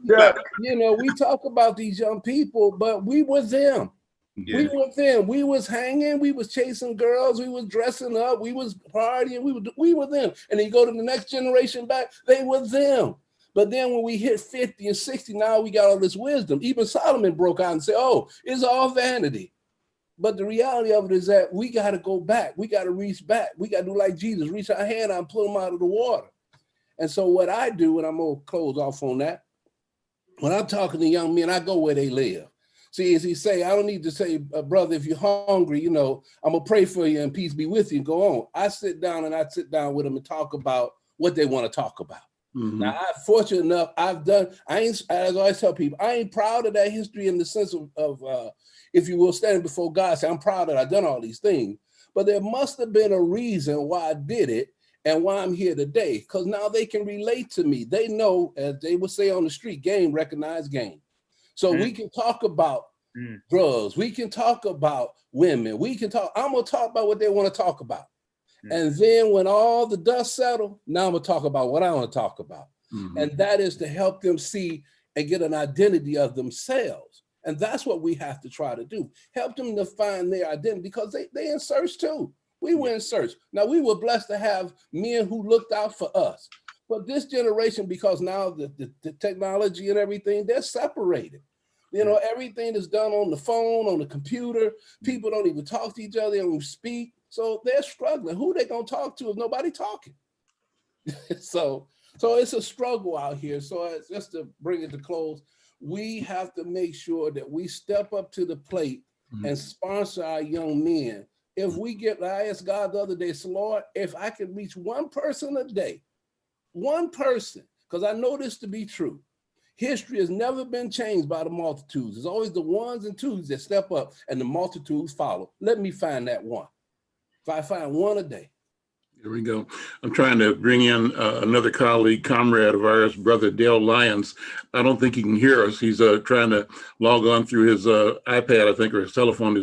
You know, we talk about these young people, but we were them. Yeah. We were them. We was hanging. We was chasing girls. We was dressing up. We was partying. We were them. And then you go to the next generation back, they were them. But then when we hit 50 and 60, now we got all this wisdom. Even Solomon broke out and said, oh, it's all vanity. But the reality of it is that we got to go back. We got to reach back. We got to do like Jesus, reach our hand out and pull them out of the water. And so what I do, and I'm going to close off on that, when I'm talking to young men, I go where they live. See, as he say, I don't need to say, brother, if you're hungry, you know, I'm going to pray for you and peace be with you and go on. I sit down with them and talk about what they want to talk about. Mm-hmm. Now, I'm fortunate enough, as I always tell people, I ain't proud of that history in the sense of if you will, standing before God, say, I'm proud that I've done all these things. But there must have been a reason why I did it and why I'm here today, because now they can relate to me. They know, as they would say on the street, game recognized game. So we can talk about drugs. We can talk about women. I'm going to talk about what they want to talk about. And then when all the dust settles, now I'm going to talk about what I want to talk about. Mm-hmm. And that is to help them see and get an identity of themselves. And that's what we have to try to do. Help them to find their identity, because they in search too. We were in search. Now, we were blessed to have men who looked out for us. But this generation, because now the technology and everything, they're separated. You know, everything is done on the phone, on the computer. People don't even talk to each other, they don't speak. So they're struggling. Who they gonna talk to if nobody talking? So it's a struggle out here. So just to bring it to close, we have to make sure that we step up to the plate and sponsor our young men. If I asked God the other day, so Lord, if I could reach one person a day, one person, because I know this to be true. History has never been changed by the multitudes. It's always the ones and twos that step up and the multitudes follow. Let me find that one. If I find one a day. Here we go. I'm trying to bring in another colleague, comrade of ours, Brother Dale Lyons. I don't think he can hear us. He's trying to log on through his iPad, I think, or his telephone,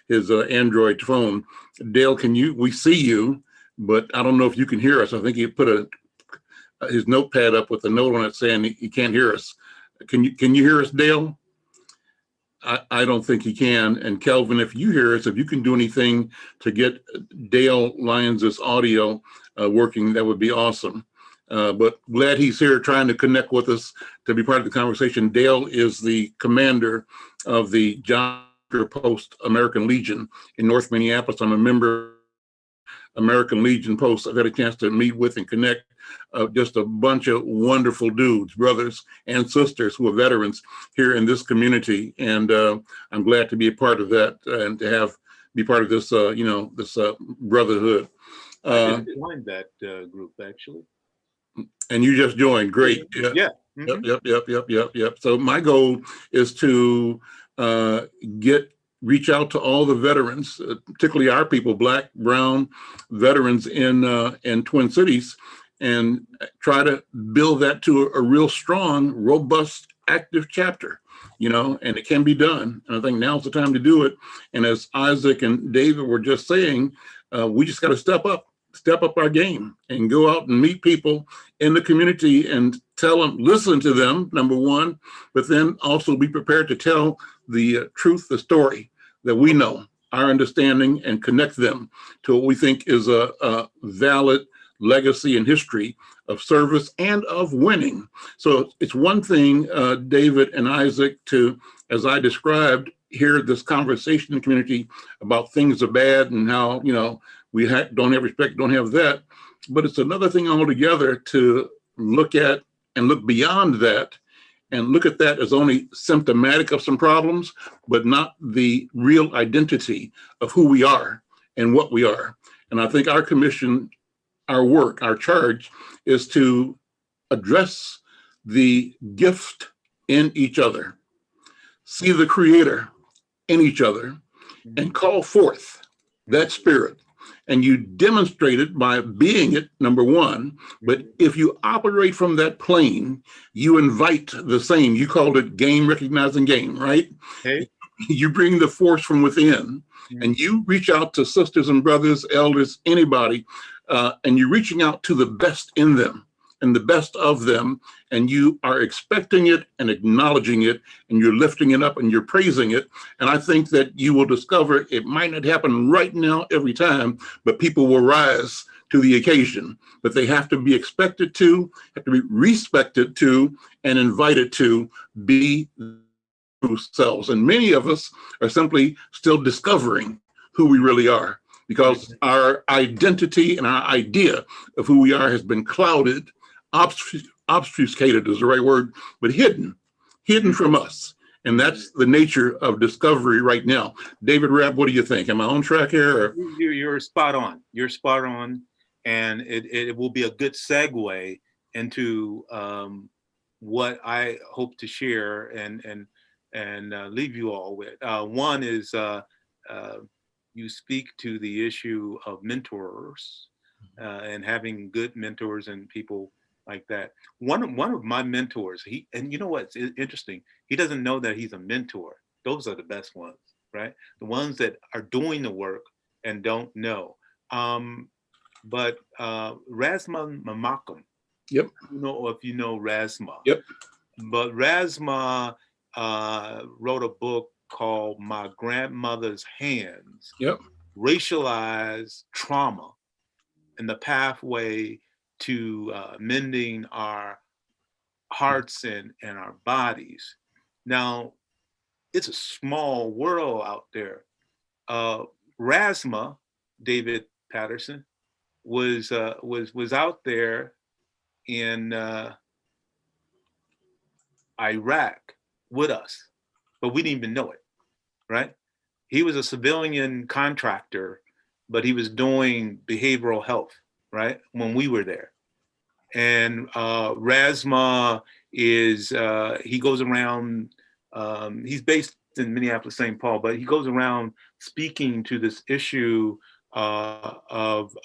his Android phone. Dale, we see you, but I don't know if you can hear us. I think he put his notepad up with a note on it saying he can't hear us. Can you hear us, Dale? I don't think he can. And Kelvin, if you hear us, if you can do anything to get Dale Lyons' audio working, that would be awesome. But glad he's here trying to connect with us to be part of the conversation. Dale is the commander of the John Post American Legion in North Minneapolis. I'm a member of American Legion Post. I've had a chance to meet with and connect just a bunch of wonderful dudes, brothers and sisters who are veterans here in this community. And I'm glad to be a part of that and to be part of this, this brotherhood. I just joined that group, actually. And you just joined. Great. Yeah. Mm-hmm. Yep. So my goal is to reach out to all the veterans, particularly our people, Black, Brown veterans in Twin Cities, and try to build that to a real strong, robust, active chapter, and it can be done. And I think now's the time to do it. And as Isaac and David were just saying, we just got to step up our game and go out and meet people in the community and tell them, listen to them, number one, but then also be prepared to tell the truth, the story that we know, our understanding, and connect them to what we think is a valid legacy and history of service and of winning. So it's one thing, David and Isaac, to, as I described, hear this conversation in the community about things are bad and how, we don't have respect, don't have that. But it's another thing altogether to look at and look beyond that and look at that as only symptomatic of some problems, but not the real identity of who we are and what we are. And I think our commission, our work, our charge is to address the gift in each other, see the creator in each other, and call forth that spirit. And you demonstrate it by being it, number one. But if you operate from that plane, you invite the same. You called it game recognizing game, right? Hey. You bring the force from within, and you reach out to sisters and brothers, elders, anybody, and you're reaching out to the best in them and the best of them, and you are expecting it and acknowledging it, and you're lifting it up and you're praising it. And I think that you will discover it might not happen right now every time, but people will rise to the occasion. But they have to be expected to, have to be respected to, and invited to be themselves. And many of us are simply still discovering who we really are, because our identity and our idea of who we are has been clouded, obfuscated is the right word, but hidden from us. And that's the nature of discovery right now. David Rapp, what do you think? Am I on track here? Or? You're spot on. You're spot on. And it will be a good segue into what I hope to share and leave you all with. One is you speak to the issue of mentors and having good mentors and people like that. One of my mentors, and you know what's interesting? He doesn't know that he's a mentor. Those are the best ones, right? The ones that are doing the work and don't know. But Rasma Mamakam. Yep. You know, if you know Rasma. Yep. But Rasma wrote a book called My Grandmother's Hands. Yep. Racialized trauma and the pathway to mending our hearts and our bodies. Now, it's a small world out there. Rasma, David Patterson, was out there in Iraq with us, but we didn't even know it, right? He was a civilian contractor, but he was doing behavioral health, right? When we were there. And Rasma is, he goes around, he's based in Minneapolis, St. Paul, but he goes around speaking to this issue of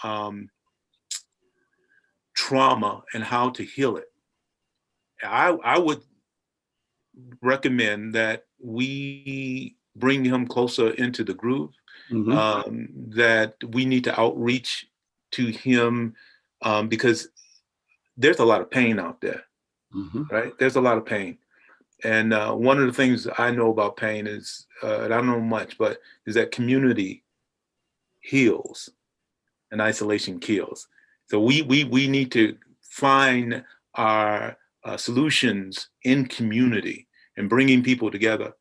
trauma and how to heal it. I would recommend that we bring him closer into the groove, that we need to outreach to him because there's a lot of pain out there, right? There's a lot of pain. And one of the things I know about pain is, and I don't know much, but is that community heals and isolation kills. So we need to find our solutions in community and bringing people together.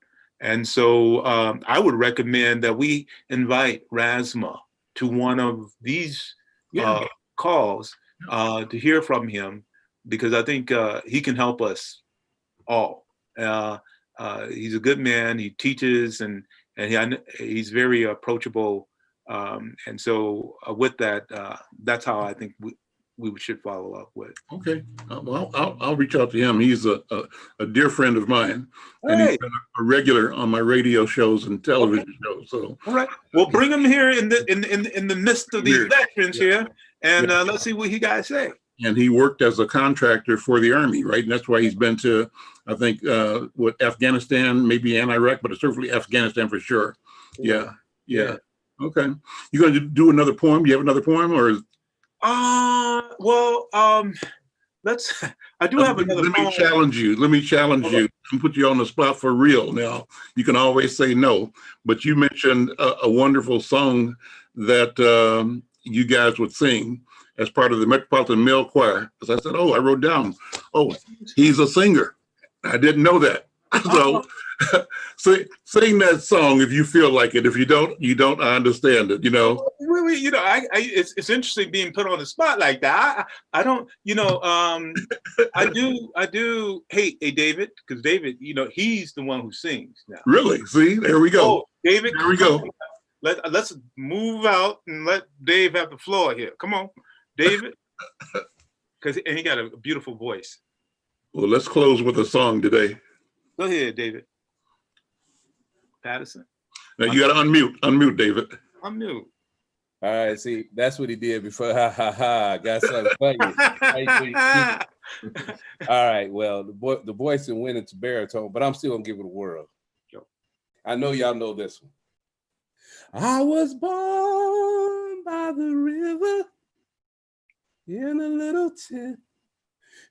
And so I would recommend that we invite Rasma to one of these calls to hear from him, because I think he can help us all. He's a good man. He teaches and he's very approachable. And so with that, that's how I think we should follow up with. Okay, well, I'll reach out to him. He's a dear friend of mine, and he's been a regular on my radio shows and television shows. So, all right, we'll bring him here in the midst of these veterans here, and let's see what he guys say. And he worked as a contractor for the Army, right? And that's why he's been to, I think, Afghanistan, maybe and Iraq, but certainly Afghanistan for sure. Yeah. Okay, you going to do another poem? Do you have another poem, or? Let's. I do have another. Let me challenge you. And put you on the spot for real. Now you can always say no, but you mentioned a wonderful song that you guys would sing as part of the Metropolitan Male Choir. As I said, I wrote down. Oh, he's a singer. I didn't know that. So sing that song if you feel like it. If you don't, I understand it. You know. really, it's interesting being put on the spot like that. I don't, I do hate a David, because David, he's the one who sings now. Really? See, there we go. Oh, David, there we go. Let's move out and let Dave have the floor here. Come on, David, and he got a beautiful voice. Well, let's close with a song today. Go ahead, David Patterson. Now you got to unmute, David. I'm mute. All right, see, that's what he did before. Ha ha ha! Got something funny. All right, well, the voice and went into baritone, but I'm still gonna give it a whirl. I know y'all know this one. I was born by the river in a little tent,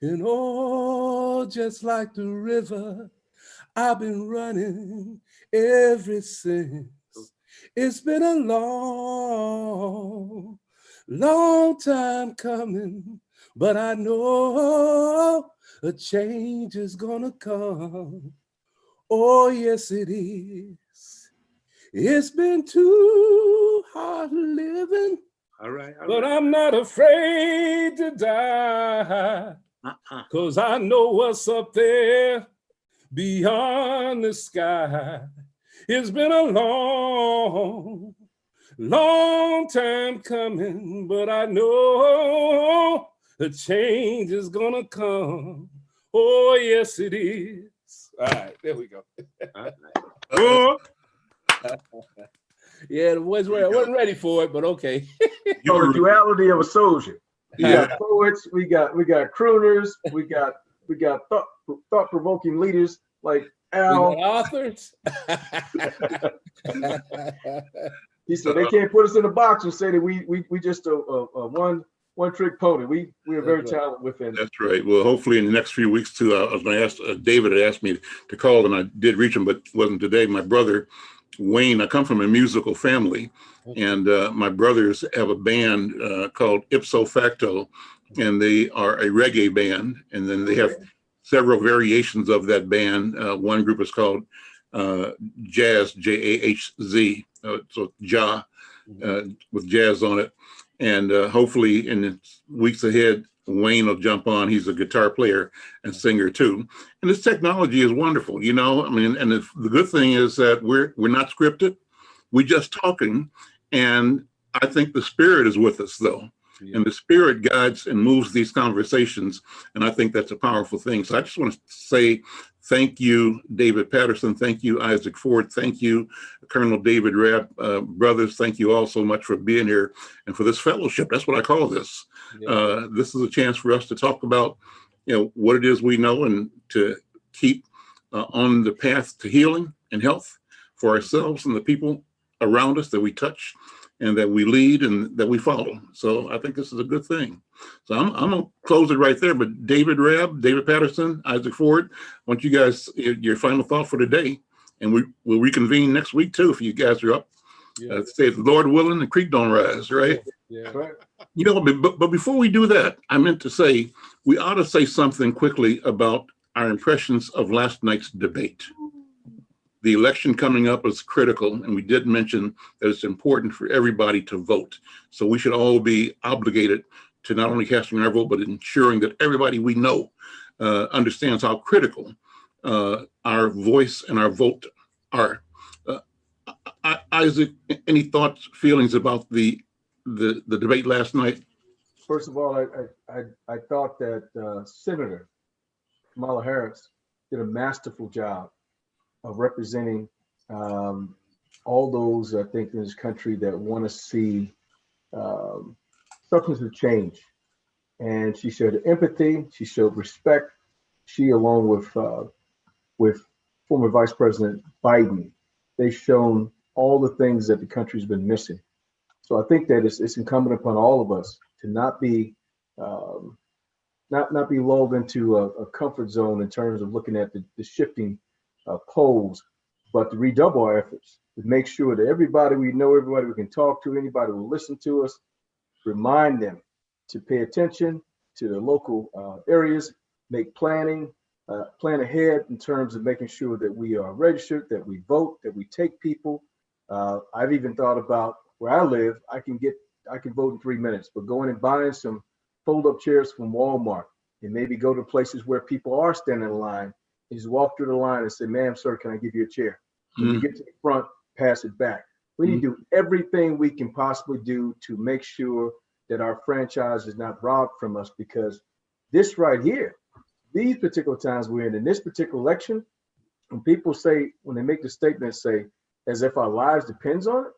and oh, just like the river, I've been running ever since. It's been a long, long time coming, but I know a change is gonna come. Oh, yes, it is. It's been too hard living. All right. But I'm not afraid to die, 'cause I know what's up there beyond the sky. It's been a long, long time coming, but I know the change is gonna come. Oh, yes, it is. All right, there we go. Yeah, the boys wasn't ready for it, but okay. The duality of a soldier. We got poets, we got crooners, we got thought-provoking leaders like Al. We got authors. He said they can't put us in a box and say that we just a one trick pony. We are very talented within. That's right. Well, hopefully in the next few weeks too. I was going to ask David had asked me to call, and I did reach him, but it wasn't today. My brother Wayne. I come from a musical family, and my brothers have a band called Ipso Facto, and they are a reggae band, and then they have several variations of that band. One group is called Jazz, Jahz, so Jah, with jazz on it. And hopefully in the weeks ahead, Wayne will jump on. He's a guitar player and singer too. And this technology is wonderful, you know. I mean, and the good thing is that we're not scripted. We're just talking. And I think the spirit is with us though. Yeah. And the spirit guides and moves these conversations. And I think that's a powerful thing. So I just want to say thank you, David Patterson. Thank you, Isaac Ford. Thank you, Colonel David Rabb. Brothers, thank you all so much for being here and for this fellowship. That's what I call this. Yeah. This is a chance for us to talk about, you know, what it is we know and to keep on the path to healing and health for ourselves and the people around us that we touch and that we lead and that we follow. So I think this is a good thing. So I'm going to close it right there. But David Rabb, David Patterson, Isaac Ford, I want you guys, your final thought for today. And we'll reconvene next week too, if you guys are up. Yeah. Say, Lord willing, the creek don't rise, right? Yeah. You know, but before we do that, I meant to say, we ought to say something quickly about our impressions of last night's debate. The election coming up is critical, and we did mention that it's important for everybody to vote. So we should all be obligated to not only casting our vote, but ensuring that everybody we know understands how critical our voice and our vote are. Isaac, any thoughts, feelings about the debate last night? First of all, I thought that Senator Kamala Harris did a masterful job of representing all those, I think, in this country that want to see substantive change. And she showed empathy, she showed respect. She, along with former Vice President Biden, they've shown all the things that the country's been missing. So I think that it's incumbent upon all of us to not be not be lulled into a comfort zone in terms of looking at the shifting polls, but to redouble our efforts to make sure that everybody we know, everybody we can talk to, anybody who will listen to us, remind them to pay attention to the local areas, make plan ahead in terms of making sure that we are registered, that we vote, that we take people. I've even thought about where I live, I can vote in 3 minutes. But going and buying some fold-up chairs from Walmart and maybe go to places where people are standing in line, and just walk through the line and say, "Ma'am, sir, can I give you a chair?" When you get to the front, pass it back. We need to do everything we can possibly do to make sure that our franchise is not robbed from us, because this right here, these particular times we're in this particular election, when people say, when they make the statement, say, as if our lives depends on it,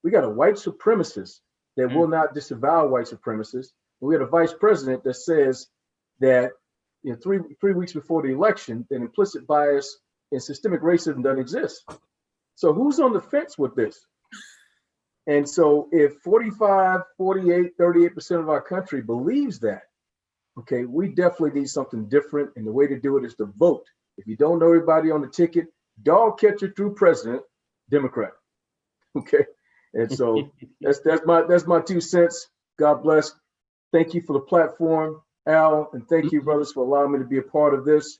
we got a white supremacist that will not disavow white supremacists. And we got a vice president that says that, you know, three weeks before the election, that implicit bias and systemic racism doesn't exist. So who's on the fence with this? And so if 45, 48, 38% of our country believes that, okay, we definitely need something different. And the way to do it is to vote. If you don't know everybody on the ticket, dog catcher through president, Democrat. Okay. And so that's my 2 cents. God bless. Thank you for the platform, Al, and thank you, brothers, for allowing me to be a part of this.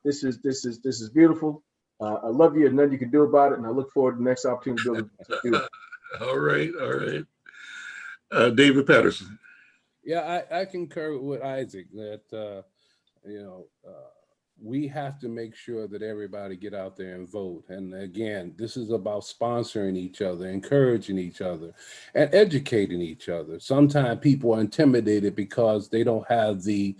This is beautiful. I love you, and nothing you can do about it. And I look forward to the next opportunity to do it. All right. David Patterson. Yeah, I concur with Isaac that we have to make sure that everybody get out there and vote. And again, this is about sponsoring each other, encouraging each other, and educating each other. Sometimes people are intimidated because they don't have the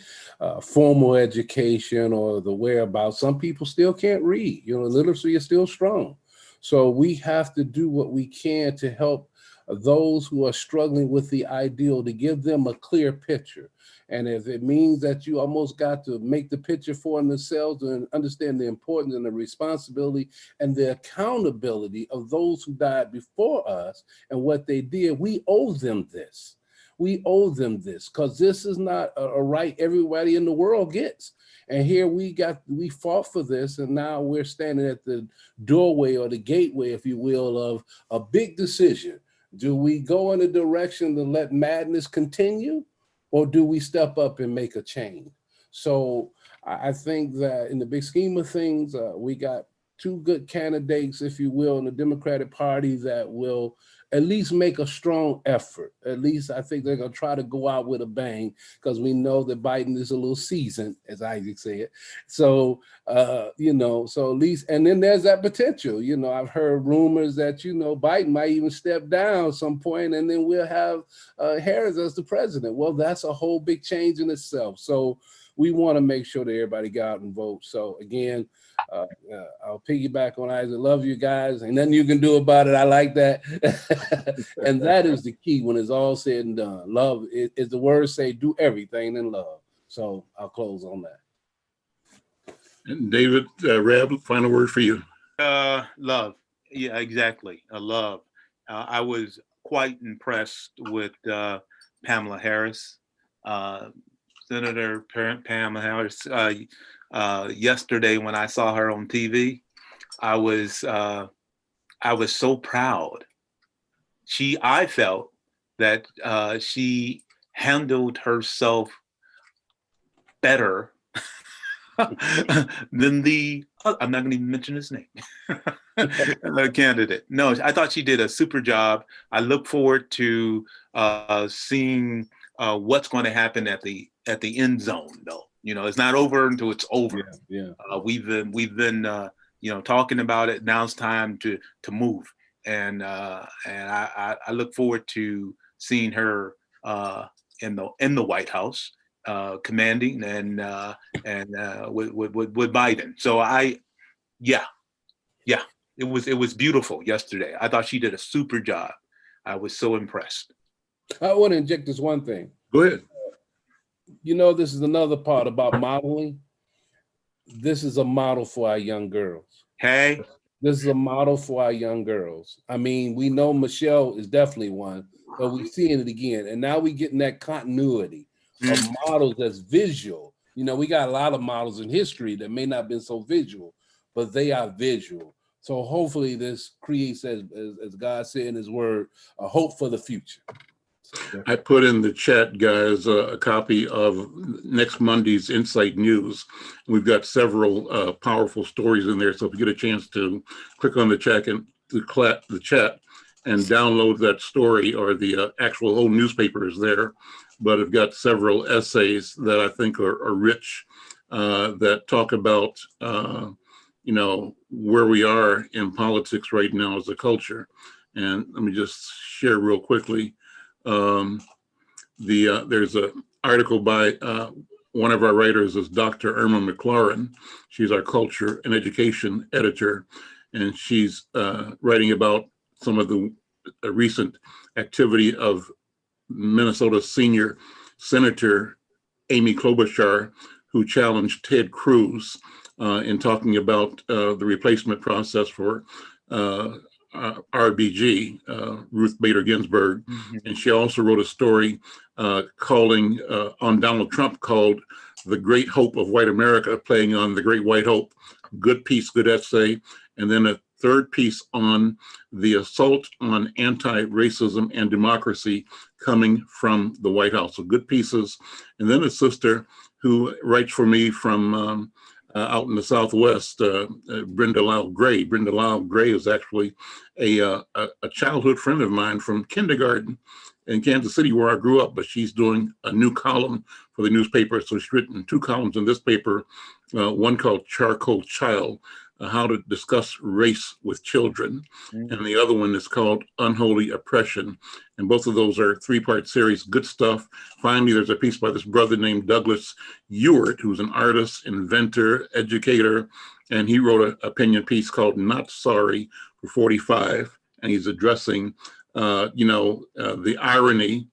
formal education or the whereabouts. Some people still can't read. Literacy is still strong. So we have to do what we can to help those who are struggling with the ideal, to give them a clear picture. And if it means that you almost got to make the picture for themselves and understand the importance and the responsibility and the accountability of those who died before us and what they did, we owe them this. We owe them this, because this is not a right everybody in the world gets. And here we fought for this, and now we're standing at the doorway or the gateway, if you will, of a big decision. Do we go in a direction to let madness continue? Or do we step up and make a change? So I think that in the big scheme of things, we got 2 good candidates, if you will, in the Democratic Party that will at least make a strong effort. At least I think they're going to try to go out with a bang, because we know that Biden is a little seasoned, as Isaac said. So, so at least, and then there's that potential. I've heard rumors that, Biden might even step down at some point, and then we'll have Harris as the president. Well, that's a whole big change in itself. So we want to make sure that everybody go out and vote. So again, I'll piggyback on Isaac. Love you guys. Ain't nothing you can do about it. I like that. And that is the key when it's all said and done. Love is the word say, do everything in love. So I'll close on that. And David, Rab, final word for you. Love. Yeah, exactly. Love. I was quite impressed with Pamela Harris, Senator Pamela Harris. Yesterday when I saw her on TV, I was so proud. I felt that she handled herself better than I'm not going to even mention his name, candidate. No, I thought she did a super job. I look forward to seeing what's going to happen at the end zone, though. It's not over until it's over. Yeah. We've been talking about it. Now it's time to move, and I look forward to seeing her in the White House, commanding and with Biden. So it was beautiful yesterday. I thought she did a super job. I was so impressed. I want to inject this one thing. Go ahead. This is another part about modeling. This is a model for our young girls. Hey. This is a model for our young girls. I mean, we know Michelle is definitely one, but we're seeing it again. And now we're getting that continuity of models that's visual. We got a lot of models in history that may not have been so visual, but they are visual. So hopefully this creates, as God said in his word, a hope for the future. I put in the chat, guys, a copy of next Monday's Insight News. We've got several powerful stories in there. So if you get a chance to click on the chat and download that story, or the actual whole newspaper is there, but I've got several essays that I think are rich, that talk about, you know, where we are in politics right now as a culture. And let me just share real quickly. There's an article by one of our writers is Dr. Irma McFarlane. She's our culture and education editor, and she's writing about some of the recent activity of Minnesota senior Senator Amy Klobuchar, who challenged Ted Cruz in talking about the replacement process for RBG, Ruth Bader Ginsburg. Mm-hmm. And she also wrote a story calling on Donald Trump, called The Great Hope of White America, playing on the Great White Hope. Good piece, good essay. And then a third piece on the assault on anti-racism and democracy coming from the White House. So good pieces. And then a sister who writes for me from out in the Southwest, Brenda Lyle Gray. Brenda Lyle Gray is actually a childhood friend of mine from kindergarten in Kansas City, where I grew up, but she's doing a new column for the newspaper. So she's written 2 columns in this paper, one called Charcoal Child, How to Discuss Race with Children. Mm-hmm. And the other one is called Unholy Oppression. And both of those are 3-part series, good stuff. Finally, there's a piece by this brother named Douglas Ewart, who's an artist, inventor, educator, and he wrote an opinion piece called Not Sorry for 45. And he's addressing, the irony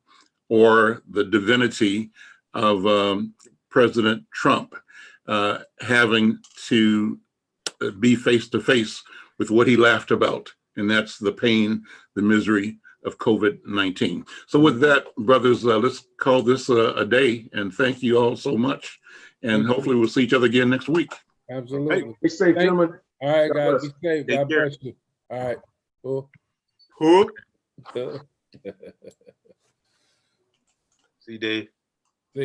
or the divinity of President Trump having to be face to face with what he laughed about, and that's the pain, the misery of COVID-19. So with that, brothers, let's call this a day, and thank you all so much. And hopefully we'll see each other again next week. Absolutely. Be safe, gentlemen. All right, God guys, bless. be safe. Take God care. bless you. All right. Cool. Who? See, Dave.